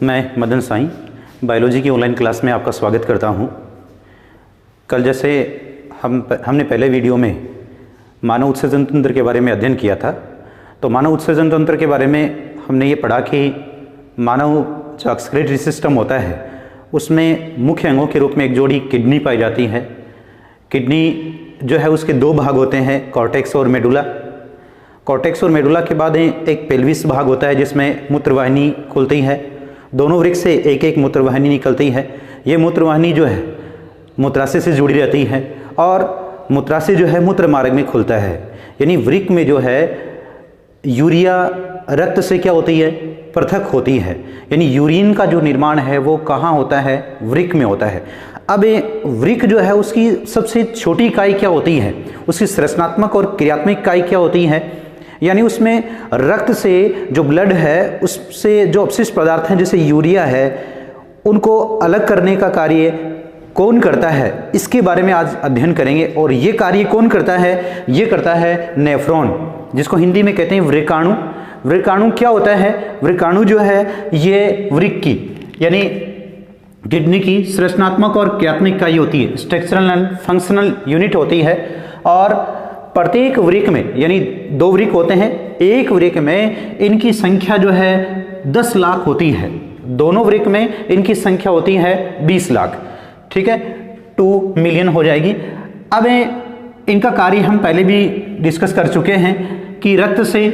मैं मदन साईं बायोलॉजी की online class में आपका स्वागत करता हूं। कल जैसे हमने पहले वीडियो में मानव उत्सर्जन तंत्र के बारे में अध्ययन किया था, तो मानव उत्सर्जन तंत्र के बारे में हमने ये पढ़ा कि मानव जो एक्सक्रीटरी सिस्टम होता है उसमें मुख्य अंगों के रूप में एक जोड़ी किडनी पाई जाती है। किडनी जो है उसके दो भाग होते हैं, कॉर्टेक्स और मेडुला। कॉर्टेक्स और मेडुला के बाद एक पेल्विस भाग होता है जिसमें मूत्रवाहिनी खुलती है। दोनों वृक्क से एक एक मूत्रवाहिनी निकलती है। ये मूत्रवाहिनी जो है मूत्राशय से जुड़ी रहती है और मूत्राशय जो है मूत्र मार्ग में खुलता है। यानी वृक्क में जो है यूरिया रक्त से क्या होती है, पृथक होती है। यानी यूरिन का जो निर्माण है वो कहाँ होता है, वृक्क में होता है। अब वृक्क जो है उसकी सबसे छोटी इकाई क्या होती है, उसकी संरचनात्मक और क्रियात्मक इकाई क्या होती है। यानी उसमें रक्त से जो ब्लड है उससे जो अपशिष्ट पदार्थ हैं जैसे यूरिया है उनको अलग करने का कार्य कौन करता है, इसके बारे में आज अध्ययन करेंगे। और ये कार्य कौन करता है, ये करता है नेफ्रॉन, जिसको हिंदी में कहते हैं वृक्काणु। वृक्काणु क्या होता है, वृक्काणु जो है ये वृक्क की यानी किडनी की संरचनात्मक और क्रियात्मक इकाई होती है, स्ट्रक्चरल एंड फंक्शनल यूनिट होती है। और प्रत्येक वृक्क में यानी दो वृक्क होते हैं, एक वृक्क में इनकी संख्या जो है 10 लाख होती है, दोनों वृक्क में इनकी संख्या होती है 20 लाख। ठीक है, 2 मिलियन हो जाएगी। अब इनका कार्य हम पहले भी डिस्कस कर चुके हैं कि रक्त से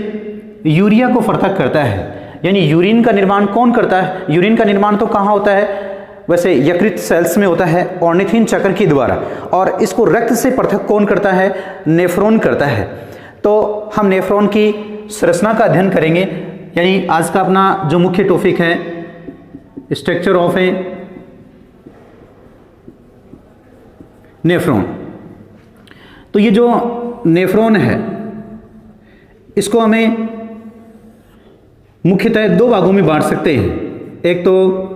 यूरिया को पृथक करता है। यानी यूरिन का निर्माण कौन करता है, यूरिन का निर्माण तो कहाँ होता है, वैसे यकृत सेल्स में होता है ऑर्निथिन चक्र के द्वारा। और इसको रक्त से पृथक कौन करता है, नेफ्रॉन करता है। तो हम नेफ्रॉन की संरचना का अध्ययन करेंगे। यानी आज का अपना जो मुख्य टॉपिक है स्ट्रक्चर ऑफ ए नेफ्रॉन। तो ये जो नेफ्रॉन है इसको हमें मुख्यतः दो भागों में बांट सकते हैं। एक तो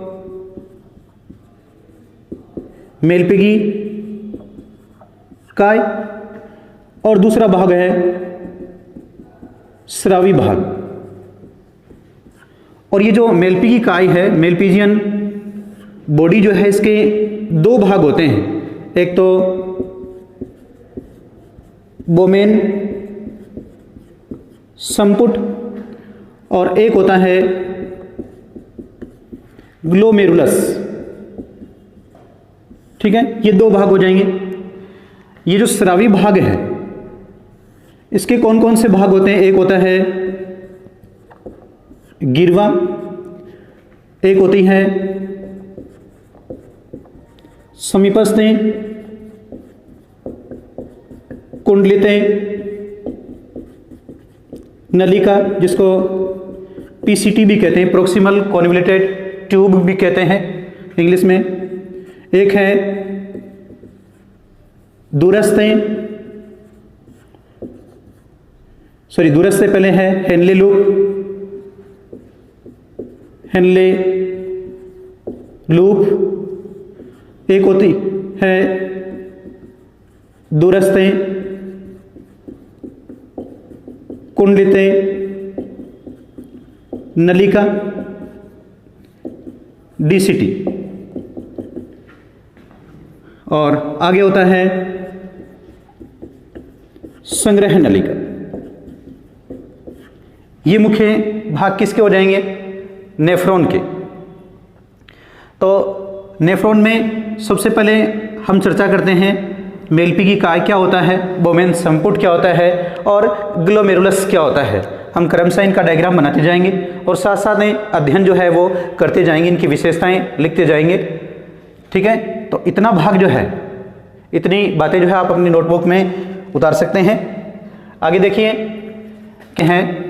मेलपिगी काय और दूसरा भाग है स्रावी भाग। और ये जो मेलपिगी काय है, मेलपिजियन बॉडी जो है इसके दो भाग होते हैं, एक तो बोमेन संपुट और एक होता है ग्लोमेरुलस। ठीक है, ये दो भाग हो जाएंगे। ये जो स्रावी भाग है इसके कौन कौन से भाग होते हैं, एक होता है गिरवा, एक होती है समीपस्थें, कुंडलितें, नलिका जिसको पीसीटी भी कहते हैं, प्रोक्सिमल कॉन्वोल्यूटेड ट्यूब भी कहते हैं इंग्लिश में। एक है दूरस्थें, दूरस्थ से पहले है हेनले लूप, हेनले लूप। एक होती है दूरस्थें, कुंडलितें, नलिका, डीसीटी। और आगे होता है संग्रह नलिका। ये मुख्य भाग किसके हो जाएंगे, नेफ्रॉन के। तो नेफ्रॉन में सबसे पहले हम चर्चा करते हैं मेलपिगी काय क्या होता है, बोमेन संपुट क्या होता है और ग्लोमेरुलस क्या होता है। हम क्रमशः इनका डायग्राम बनाते जाएंगे और साथ साथ अध्ययन जो है वो करते जाएंगे, इनकी विशेषताएं लिखते जाएंगे। ठीक है, तो इतना भाग जो है, इतनी बातें जो है आप अपनी नोटबुक में उतार सकते हैं। आगे देखिए कि हैं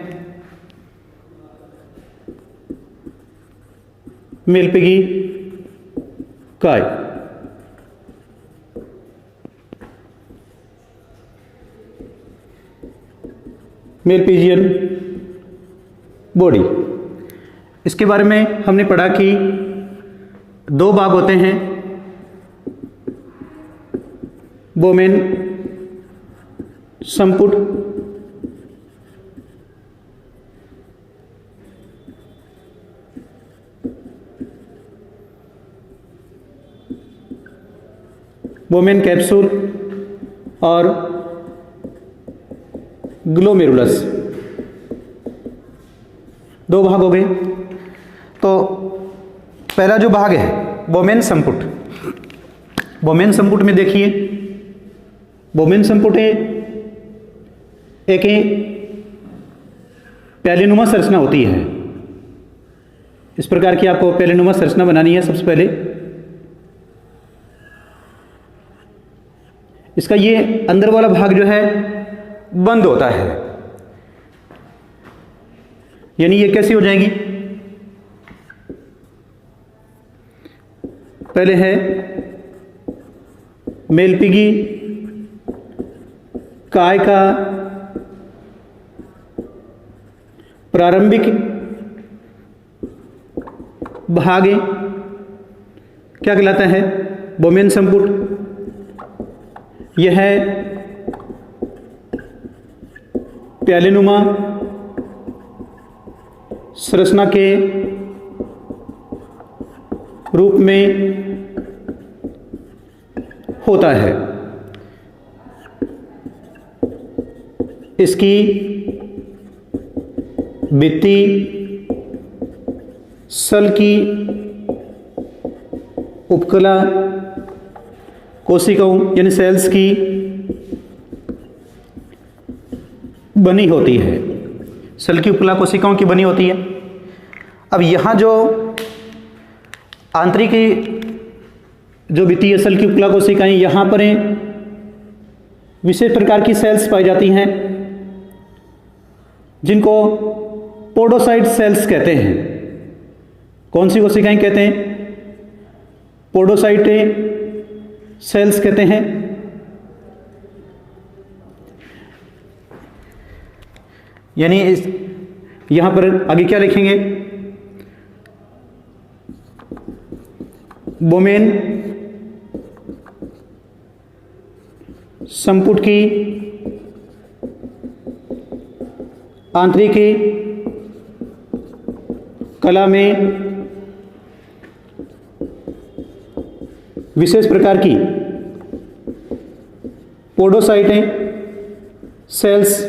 मेलपिगी काय। मेलपिजियन बॉडी, इसके बारे में हमने पढ़ा कि दो भाग होते हैं, बोमेन संपुट बोमेन कैप्सूल और ग्लोमेरुलस, दो भाग हो गए। तो पहला जो भाग है बोमेन संपुट, बोमेन संपुट में देखिए, बोमेन संपुट एक प्यालेनुमा संरचना होती है। इस प्रकार की आपको प्यालेनुमा संरचना बनानी है। सबसे पहले इसका ये अंदर वाला भाग जो है बंद होता है, यानी ये कैसी हो जाएगी, पहले है मेलपिगी काय का प्रारंभिक भाग क्या कहलाता है, बोमेन संपुट। यह है प्यालेनुमा संरचना के रूप में होता है। इसकी भित्ति सल की उपकला कोशिकाओं यानी सेल्स की बनी होती है, सल की उपकला कोशिकाओं की बनी होती है। अब यहाँ जो आंतरिक जो भित्तीय सल की उपकला कोशिकाएं यहाँ पर विशेष प्रकार की सेल्स पाई जाती हैं जिनको पोडोसाइट सेल्स कहते हैं। कौन सी कोशिकाएं कहते हैं, पोडोसाइट सेल्स कहते हैं। यानी इस यहां पर आगे क्या लिखेंगे, बोमेन संपुट की आंतरिक कला में विशेष प्रकार की पोडोसाइटें सेल्स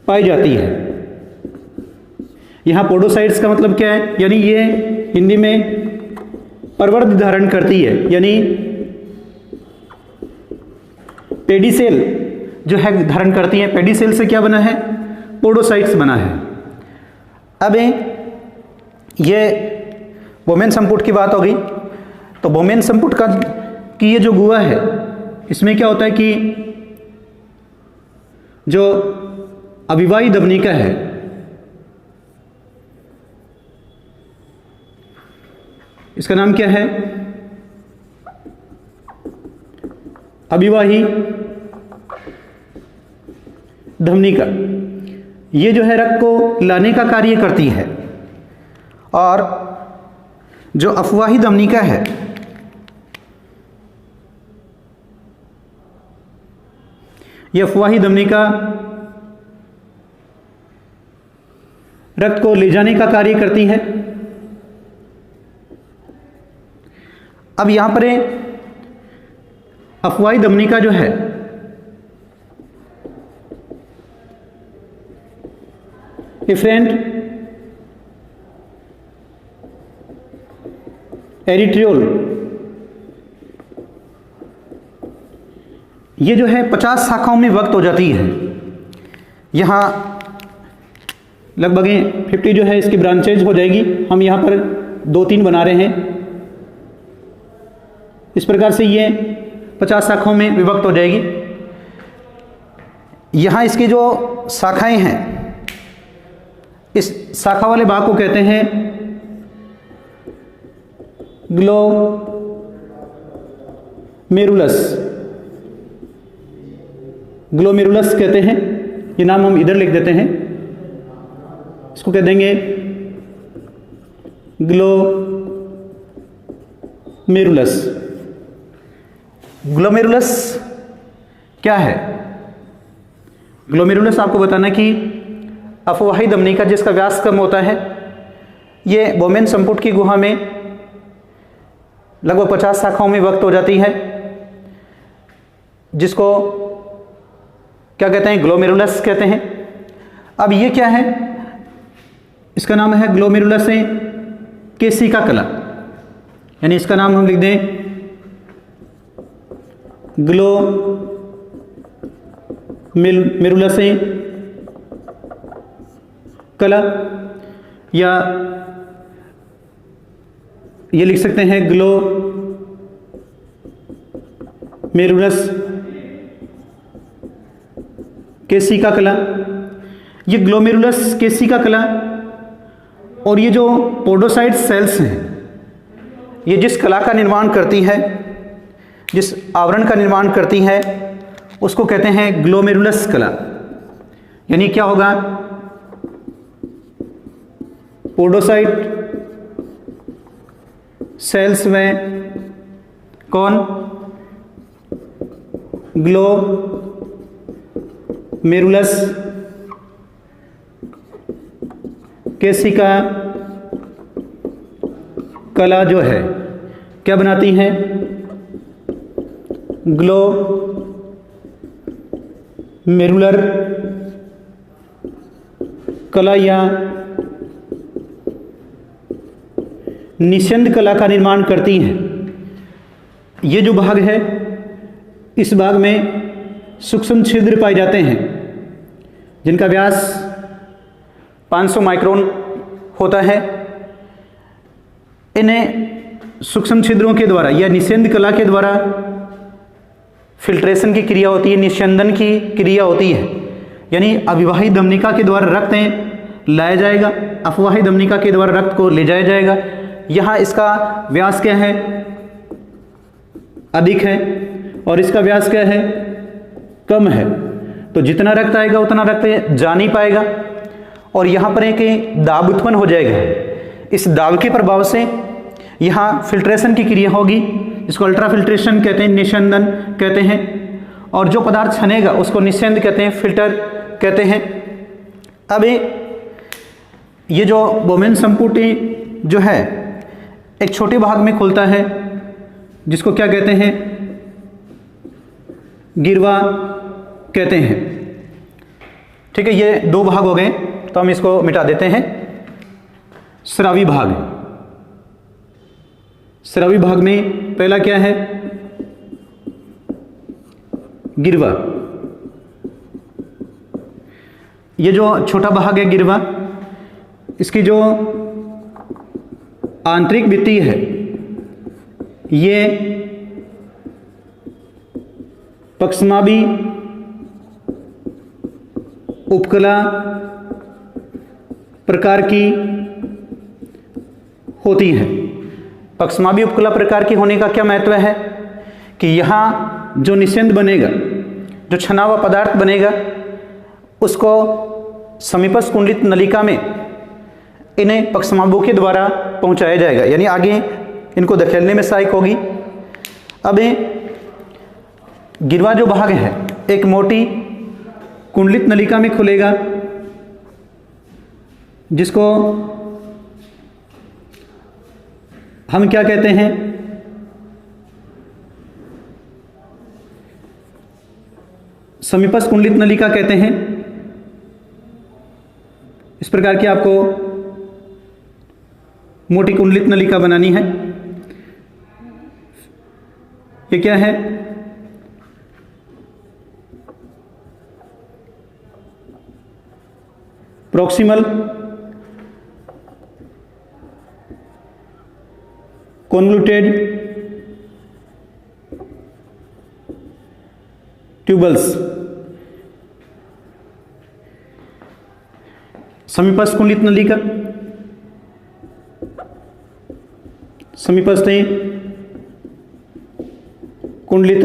पाई जाती है। यहां पोडोसाइट्स का मतलब क्या है, यानी ये हिंदी में प्रवर्ध धारण करती है, यानी पेडिसेल जो है धारण करती है। पेडिसेल से क्या बना है, पोडोसाइट्स बना है। अब ये बोमेन संपुट की बात हो गई, तो बोमेन संपुट का की ये जो गुहा है, इसमें क्या होता है कि जो अविवाही धमनिका है, इसका नाम क्या है, अविवाही धमनिका। ये जो है रक्त को लाने का कार्य करती है, और जो अफवाही धमनिका है यह अफवाही धमनिका रक्त को ले जाने का कार्य करती है। अब यहां पर अफवाही धमनिका जो है इफरेंट एरिट्रियोल, ये जो है 50 शाखाओं में विभक्त हो जाती है। यहाँ लगभग 50 जो है इसकी ब्रांचेज हो जाएगी। हम यहाँ पर 2-3 बना रहे हैं। इस प्रकार से ये 50 शाखाओं में विभक्त हो जाएगी। यहाँ इसकी जो शाखाएं हैं, इस शाखा वाले भाग को कहते हैं ग्लोमेरुलस, ग्लोमेरुलस कहते हैं। ये नाम हम इधर लिख देते हैं, इसको कह देंगे ग्लोमेरुलस। ग्लोमेरुलस क्या है? ग्लोमेरुलस आपको बताना कि अफवाही धमनिका जिसका व्यास कम होता है, ये बोमेन संपुट की गुहा में लगभग 50 शाखाओं में विभक्त हो जाती है, जिसको क्या कहते हैं, ग्लोमेरुलस कहते हैं। अब ये क्या है, इसका नाम है ग्लोमेरुलस केशिका कला, यानी इसका नाम हम लिख दें ग्लोमेरुलस कला, या ये लिख सकते हैं ग्लोमेरुलस केशिका कला। ये ग्लोमेरुलस केशिका कला और ये जो पोडोसाइट सेल्स हैं, ये जिस कला का निर्माण करती है, जिस आवरण का निर्माण करती है, उसको कहते हैं ग्लोमेरुलस कला। यानी क्या होगा, पोडोसाइट सेल्स में कौन, ग्लोमेरुलस केशिका कला जो है क्या बनाती है, ग्लोमेरुलर कला या निस्यंद कला का निर्माण करती हैं। ये जो भाग है, इस भाग में सूक्ष्म छिद्र पाए जाते हैं, जिनका व्यास 500 माइक्रोन होता है। इन्हें सूक्ष्म छिद्रों के द्वारा या निस्यंद कला के द्वारा फिल्ट्रेशन की क्रिया होती है, निस्यंदन की क्रिया होती है। यानी अविवाहित धमनिका के द्वारा रक्त लाया जाएगा, अफवाही धमनिका के द्वारा रक्त को ले जाया जाएगा। यहाँ इसका व्यास क्या है, अधिक है, और इसका व्यास क्या है, कम है। तो जितना रक्त आएगा उतना रक्त जा नहीं पाएगा, और यहाँ पर एक दाब उत्पन्न हो जाएगा। इस दाब के प्रभाव से यहाँ फिल्ट्रेशन की क्रिया होगी, इसको अल्ट्राफिल्ट्रेशन कहते हैं, निस्यंदन कहते हैं। और जो पदार्थ छनेगा उसको निस्यंद कहते हैं, फिल्टर कहते हैं। अब ये जो बोमेन संपुटी जो है एक छोटे भाग में खुलता है, जिसको क्या कहते हैं, गिरवा कहते हैं। ठीक है, ये दो भाग हो गए, तो हम इसको मिटा देते हैं। स्रावी भाग, स्रावी भाग में पहला क्या है, गिरवा। ये जो छोटा भाग है गिरवा, इसकी जो आंतरिक भित्ति है, ये पक्षमाभी उपकला प्रकार की होती है। पक्षमाभी उपकला प्रकार की होने का क्या महत्व है कि यहाँ जो निस्यंद बनेगा, जो छना हुआ पदार्थ बनेगा, उसको समीपस्थ कुंडलित नलिका में इन्हें पक्षमाभु के द्वारा पहुंचाया जाएगा, यानी आगे इनको धकेलने में सहायक होगी। अब गिरवा जो भाग है एक मोटी कुंडलित नलिका में खुलेगा, जिसको हम क्या कहते हैं, समीपस्थ कुंडलित नलिका कहते हैं। इस प्रकार की आपको मोटी कुंडलित नलिका बनानी है। ये क्या है, प्रॉक्सिमल कॉन्वोल्यूटेड ट्यूबल्स। समीपस्थ कुंडलित नलिका, समीपस्थ कुंडलित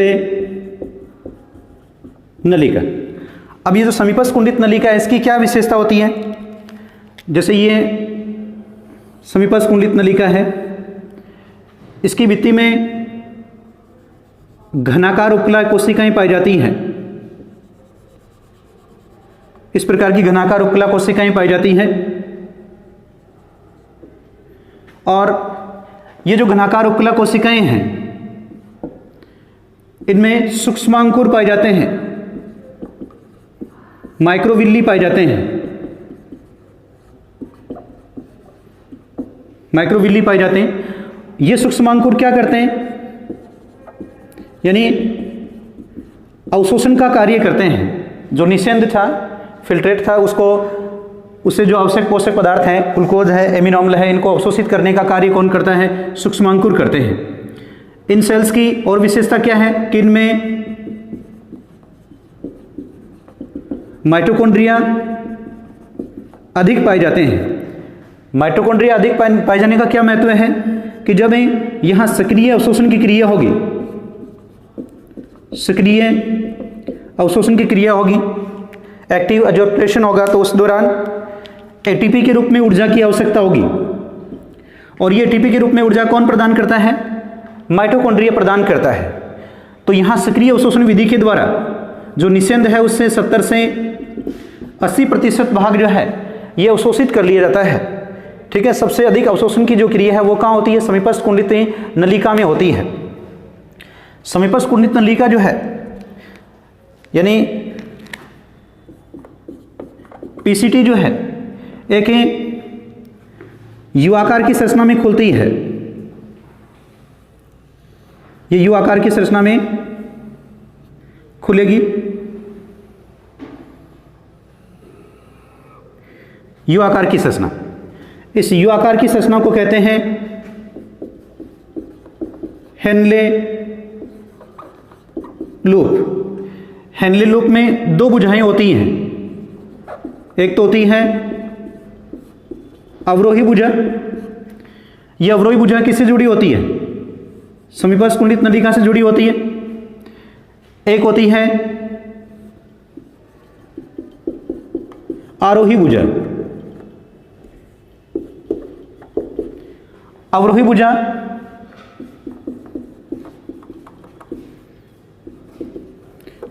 नलिका। अब ये जो समीपस्थ कुंडलित नलिका है, इसकी क्या विशेषता होती है, जैसे ये समीपस्थ कुंडलित नलिका है, इसकी भित्ति में घनाकार उपकला कोशिकाएं पाई जाती हैं। इस प्रकार की घनाकार उपकला कोशिकाएं पाई जाती हैं, और ये जो घनाकार उपकला कोशिकाएं हैं, इनमें सूक्ष्मांकुर पाए जाते हैं, माइक्रोविल्ली पाए जाते हैं, माइक्रोविल्ली पाए जाते हैं। ये सूक्ष्मांकुर क्या करते हैं, यानी अवशोषण का कार्य करते हैं। जो निषेध था, फिल्ट्रेट था, उससे जो आवश्यक पोषक पदार्थ हैं, ग्लूकोज है, एमिनो अम्ल है, इनको अवशोषित करने का कार्य कौन करता है, सूक्ष्मांकुर करते हैं। इन सेल्स की और विशेषता क्या है कि इनमें माइटोकॉन्ड्रिया अधिक पाए जाते हैं। माइटोकॉन्ड्रिया अधिक पाए जाने का क्या महत्व है कि जब यहां सक्रिय अवशोषण की क्रिया होगी, सक्रिय अवशोषण की क्रिया होगी, एक्टिव एब्जॉर्प्शन होगा, तो उस दौरान एटीपी के रूप में ऊर्जा की आवश्यकता होगी। और ये एटीपी के रूप में ऊर्जा कौन प्रदान करता है, माइटोकॉन्ड्रिया प्रदान करता है। तो यहाँ सक्रिय अवशोषण विधि के द्वारा जो निषेध है उससे 70 से 80% भाग जो है ये अवशोषित कर लिया जाता है। ठीक है, सबसे अधिक अवशोषण की जो क्रिया है वो कहाँ होती है, समीपस्थ कुंडलित नलिका में होती है। समीपस्थ कुंडलित नलिका जो है यानी पीसीटी जो है एक यू आकार की संरचना में खुलती है। ये यू आकार की संरचना में खुलेगी। यू आकार की संरचना, इस यू आकार की संरचना को कहते हैं हेनले लूप। हेनले लूप में दो भुजाएं होती हैं, एक तो होती है अवरोही भुजा। यह अवरोही भुजा किससे जुड़ी होती है, समीपस्थ कुंडलित नलिका से जुड़ी होती है। एक होती है आरोही भुजा। अवरोही भुजा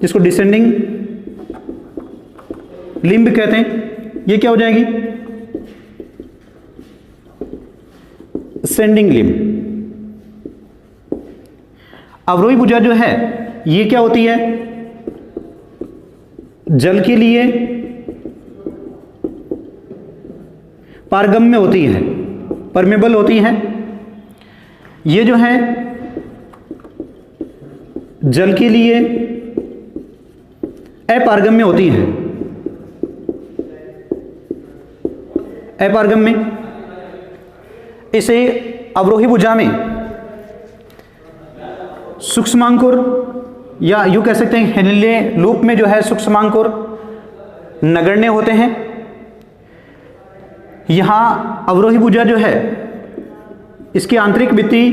जिसको डिसेंडिंग लिम्ब कहते हैं, ये क्या हो जाएगी, असेंडिंग लिम्ब। अवरोही भुजा जो है ये क्या होती है, जल के लिए पारगम्य होती है, परमेबल होती है। ये जो है जल के लिए अपारगम्य होती है, अपारगम्य। इसे अवरोही भुजा में सूक्ष्मांकुर या यूं कह सकते हैं हेनले लूप में जो है सूक्ष्मांकुर नगण्य होते हैं। यहां अवरोही भुजा जो है इसकी आंतरिक भित्ति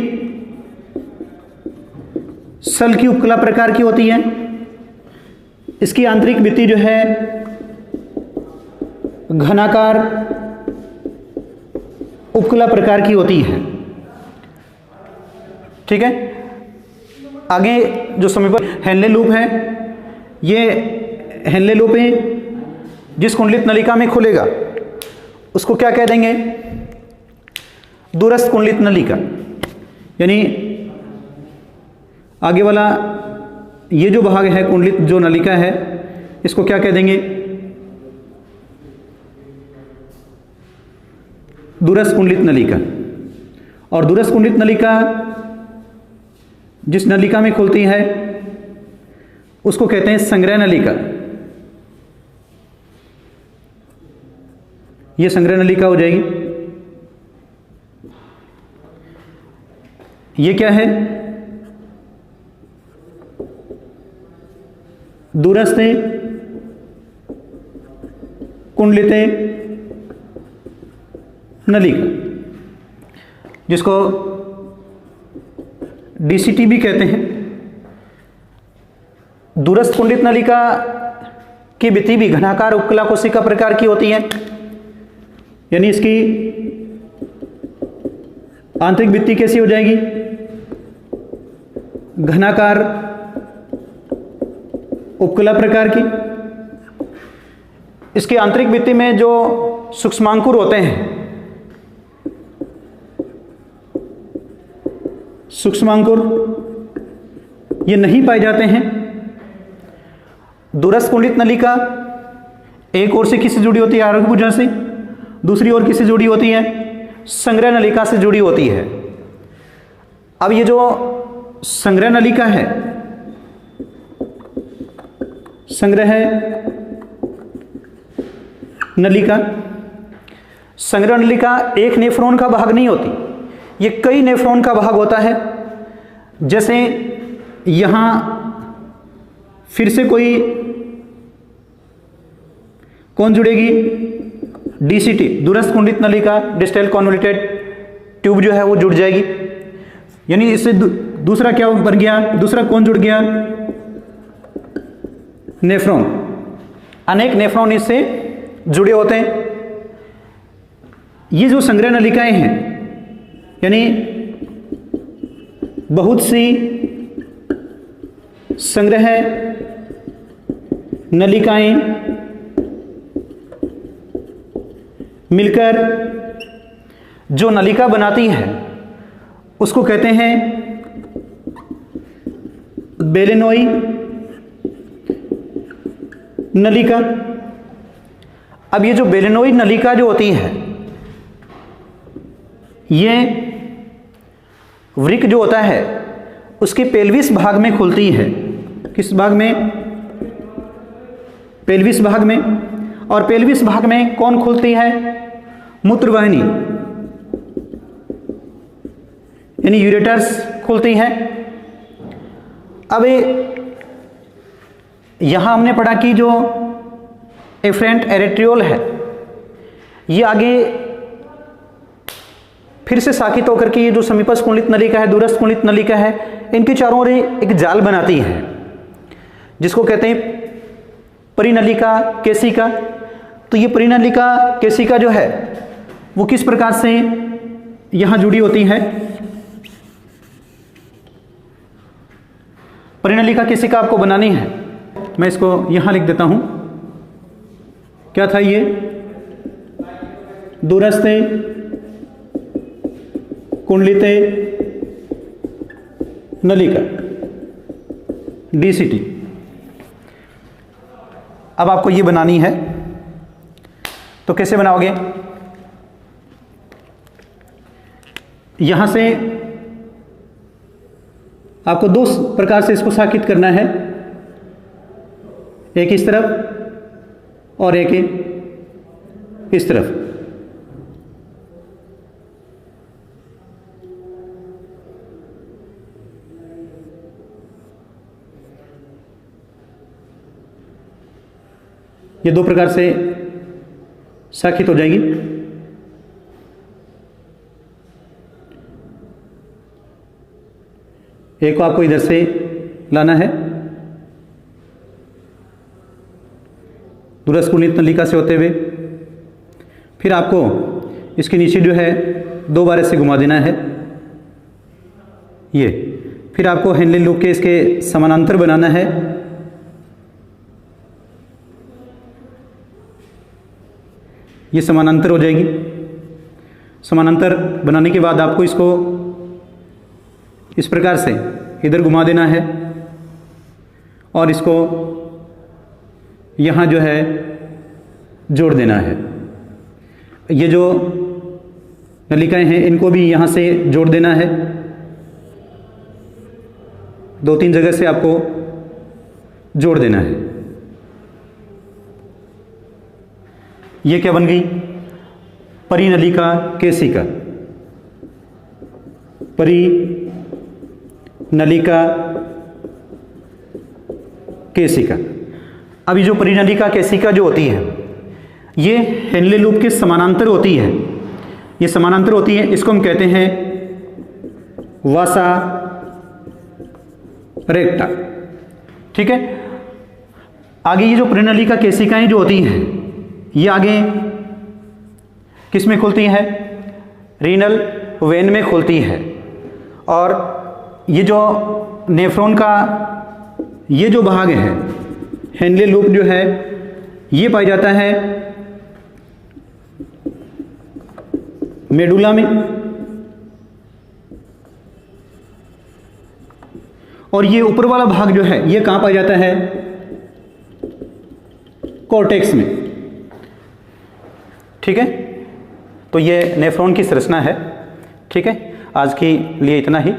सल की उपकला प्रकार की होती है। इसकी आंतरिक भित्ति जो है घनाकार उपकला प्रकार की होती है। ठीक है, आगे जो समीप हेनले लूप है, ये हेनले लूप है जिस कुंडलित नलिका में खुलेगा उसको क्या कह देंगे, दूरस्थ कुंडलित नलिका। यानी आगे वाला ये जो भाग है कुंडलित जो नलिका है इसको क्या कह देंगे, दूरस्थ कुंडलित नलिका। और दूरस्थ कुंडलित नलिका जिस नलिका में खुलती है उसको कहते हैं संग्रह नलिका। ये संग्रह नलिका हो जाएगी। ये क्या है, दूरस्थ कुंडलित नलिका, जिसको डीसीटी भी कहते हैं। दूरस्थ कुंडलित नलिका की भित्ति भी घनाकार उपकला कोशिका प्रकार की होती है। यानी इसकी आंतरिक भित्ति कैसी हो जाएगी, घनाकार उपकला प्रकार की। इसकी आंतरिक भित्ति में जो सूक्ष्मांकुर होते हैं सूक्ष्मांकुर ये नहीं पाए जाते हैं। दूरस्थ कुंडलित नलिका एक ओर से किससे जुड़ी होती है? आरोग्य भुजा से। दूसरी ओर किससे जुड़ी होती है? संग्रह नलिका से जुड़ी होती है। अब ये जो संग्रह नलिका है, संग्रह नलिका, संग्रह नलिका एक नेफ्रॉन का भाग नहीं होती, ये कई नेफ्रॉन का भाग होता है। जैसे यहां फिर से कौन जुड़ेगी? डीसीटी, दूरस्थ कुंडलित नलिका, डिस्टल कॉन्वोल्यूटेड ट्यूब जो है वो जुड़ जाएगी। यानी इससे दूसरा क्या बन गया? दूसरा कौन जुड़ गया? नेफ्रॉन। अनेक नेफ्रॉन इससे जुड़े होते हैं। ये जो संग्रह नलिकाएं हैं, यानी बहुत सी संग्रह नलिकाएं मिलकर जो नलिका बनाती है उसको कहते हैं बेलेनोई नलिका। अब ये जो बेलेनोई नलिका जो होती है, ये वृक्क जो होता है उसके पेल्विस भाग में खुलती है। किस भाग में? पेल्विस भाग में। और पेल्विस भाग में कौन खुलती है? मूत्रवाहिनी, यानी यूरेटर्स खुलती है। अब यहां हमने पढ़ा कि जो एफरेंट एरेट्रियोल है, ये आगे फिर से साकित होकर के ये जो समीपस्थ कुंडलित नलिका है, दूरस्थ कुंडलित नलिका है, इनके चारों ओर एक जाल बनाती है जिसको कहते हैं परिनलिका केशिका। तो ये परिनलिका केशिका जो है वो किस प्रकार से यहां जुड़ी होती है? परिनलिका केशिका आपको बनानी है, मैं इसको यहां लिख देता हूं। क्या था ये? दूरस्थ कुंडलित नलिका, डीसीटी। अब आपको ये बनानी है, तो कैसे बनाओगे? यहां से आपको दो प्रकार से इसको साकित करना है, एक इस तरफ और एक इस तरफ। ये दो प्रकार से साकित हो जाएगी। एक को आपको इधर से लाना है, दूरस्थ कुंडलित नलिका से होते हुए, फिर आपको इसके नीचे जो है दो बार ऐसे घुमा देना है ये। फिर आपको हेनले लूप के इसके समानांतर बनाना है। ये समानांतर हो जाएगी। समानांतर बनाने के बाद आपको इसको इस प्रकार से इधर घुमा देना है और इसको यहाँ जो है जोड़ देना है। ये जो नलिकाएं हैं इनको भी यहाँ से जोड़ देना है। दो तीन जगह से आपको जोड़ देना है। ये क्या बन गई? परिनलिका केशिका। परिनलिका केशिका। अब ये जो परिनलिका केशिका जो होती है, ये हेनले लूप के समानांतर होती है। ये समानांतर होती है, इसको हम कहते हैं वासा रेक्टा। ठीक है। आगे ये जो परिनलिका केशिकाएं जो होती हैं, ये आगे किस में खुलती है? रीनल वेन में खुलती है। और ये जो नेफ्रॉन का ये जो भाग है, हेनले लूप जो है, ये पाया जाता है मेडुला में। और ये ऊपर वाला भाग जो है ये कहाँ पाया जाता है? कॉर्टेक्स में। ठीक है, तो ये नेफ्रॉन की संरचना है। ठीक है, आज के लिए इतना ही।